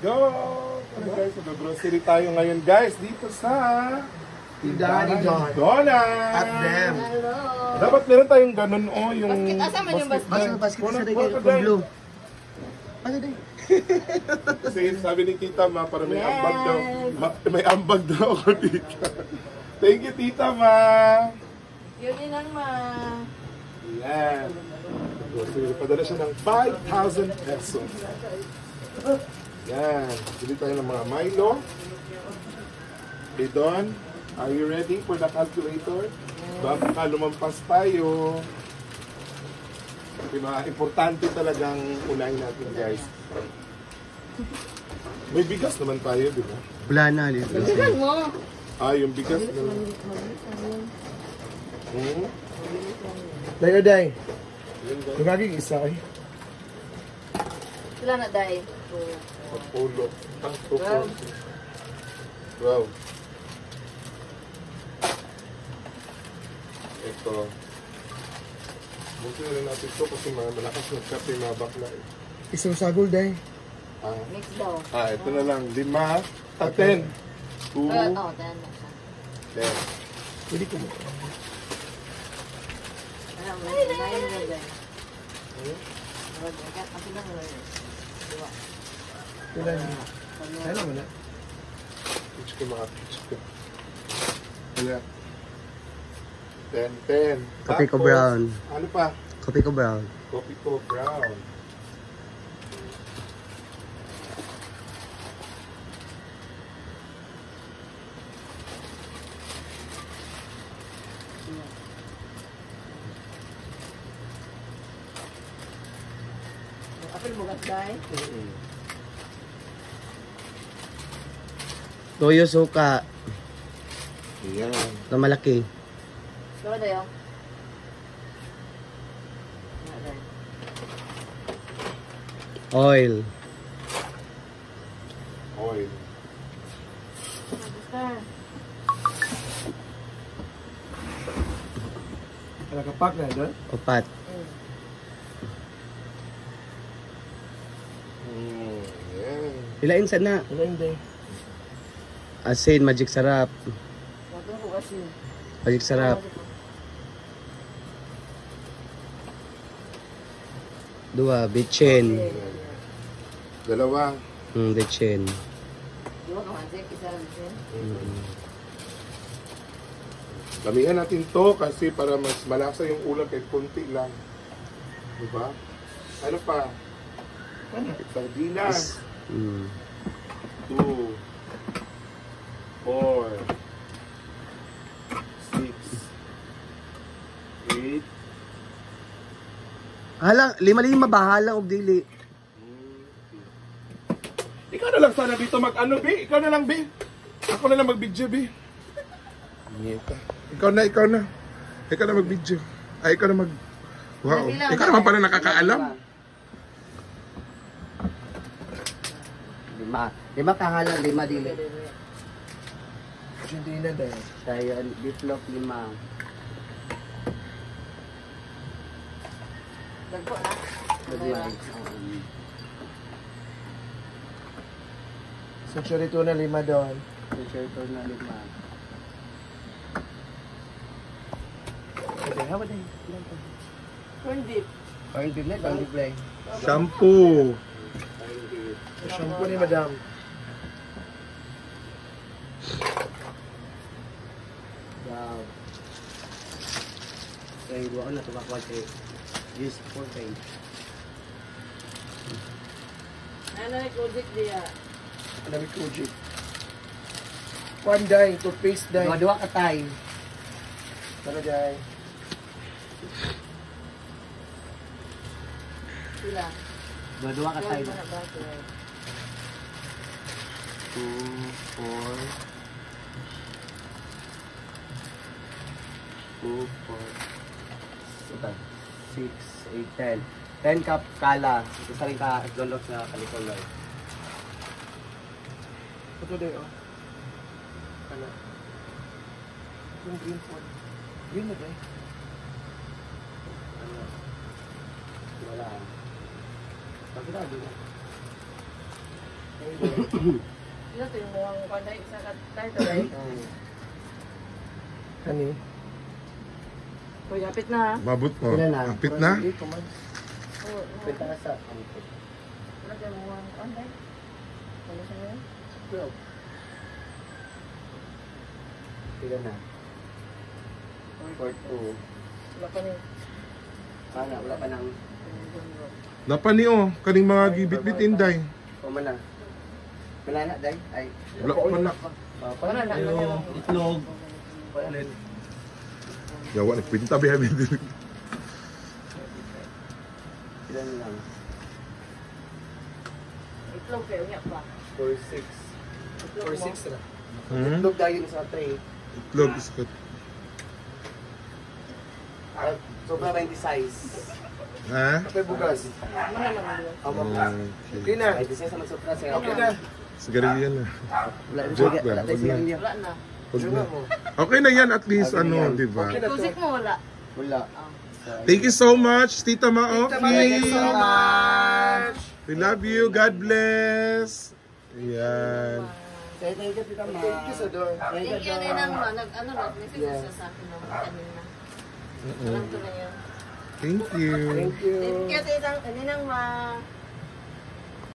go! Ano guys, mag-grocery tayo ngayon guys dito sa Tindahan ni Don. Donna! At them. Dapat meron tayong ganun yung Basket, asa man yung basket? Basket sa Wala, dagay wala, kung blue. Ano din? Kasi sabi ni Tita Ma, para may ambag daw. May ambag daw ako dito. Thank you Tita Ma! Yun din ang Yan. Grocery, padala siya ng 5,000 pesos. Yan. Bili tayo ng mga Milo. Okay, Don, are you ready for the calculator? Baka lumampas tayo. Diba, importante talagang unahin natin, guys. May bigas naman tayo, di ba? Wala na. Bilisan mo. Ah, yung bigas naman. Dayo, day. Yun, guys. Nagaging isa ay. Sila na dahil. Sa polo. Ah, tupo. Wow. Ito. Buti na lang natin ito kasi mga malakas ng kape na bakla eh. Isang sagol, day. Mix daw. Ito na lang. 5 at 10. 2, Oo, tayo na siya. 10. Pwede ko mo. Ano, may na dahil. Kasi lang mo yun. Diba? Wala na. Ano mo na? Pitch ko mga pitch ko. Wala. 10. Kape ko Tapos, brown. Ano pa? Kape ko brown. Coffee ko brown. Apel bugat dahil. Toyo suka. Yan. Na malaki. Diba dayo? Oil. Oil. Nakapak na doon? Opat. Yan. Ilain sana. Ilain day. Asin, magic sarap. Matong ko kasi. Magic sarap. 2, bitchin. 2. Bitchin. Diba ka mantik, isa lang din. Damihan natin to kasi para mas malasa yung ulam kahit konti lang. Diba? Ano pa? Sardinas. 2, 4, 6, 8. Halang, 5 bahala og dili. Ikaw na lang sana dito mag-ano, Bi. Ikaw na lang, Bi. Ako na lang mag-video, Bi. Ikaw na. Ikaw na mag-video. Ay, ikaw na mag... Wow. Ikaw naman pala nakakaalam. 5 kahalang, 5 dili. Hindi na dahil. Tayo, beefloaf 5. Dagpo na. So, chorito na 5 doon. So, chorito na 5. Okay, how about that? Corn beef. Corn beef na, corn beef lang. Shampoo. Shampoo ni madam. Wow. So, iwa ko na tumakwa kayo. Use 4 times. Ano na project diya? Alam ko, Jake. One day, toothpaste day. Dua ka tayo. Tara day. Sila. Dua ka tayo. 2, 4. 2, 4. 6, 8, 10. 10 cup kala. Isa rin ka dolok na kalikolor. Ito day, oh. Kala. Yung green one. Green na day. Wala. Bakit na, Ito yung mukhang panday sa katay tayo. Kani? Uy, hapit na ha. Mabot mo. Pila na? Apit na? Oo, Pita na sa wala yung mukhang panday. Ano siya ngayon? 12. Pila na? 4-2. Wala pa niyo. Wala pa nang... Napa ni oh, kaning mga gibit-bit inday. Puma na. Wala na, day? Ay. Wala pa na. Wala na. Itlog. Yawa na pinta biya din. Ilan lang? Itlog kayo niya pa. 4-6. Itlog mo. 4-6 na. Hmm? Itlog dahil sa tray. Itlog iskat. Sobra 20 size. Ha? Kapay bugas. Ano naman yun? Amo. Okay. Okay na. 20 size naman sobra siya. Okay na. Sigarilyo na. Wala Joke ba? Wala tayo Wag na. sigarilyo. Wala na. Wag na. Okay na yan at least Okay na ano, yan. di ba? Okay na to. Music mo wala. Wala. Thank you so much, Tita Maoki. Thank you so much. We love you. God bless. Yan. Thank you, Tita Ma. Thank you, Sador. Thank you din ang nag-message Yeah. siya sa akin ng kanina. Alam ko na yan. Thank you. Thank you. Thank you din ang ma.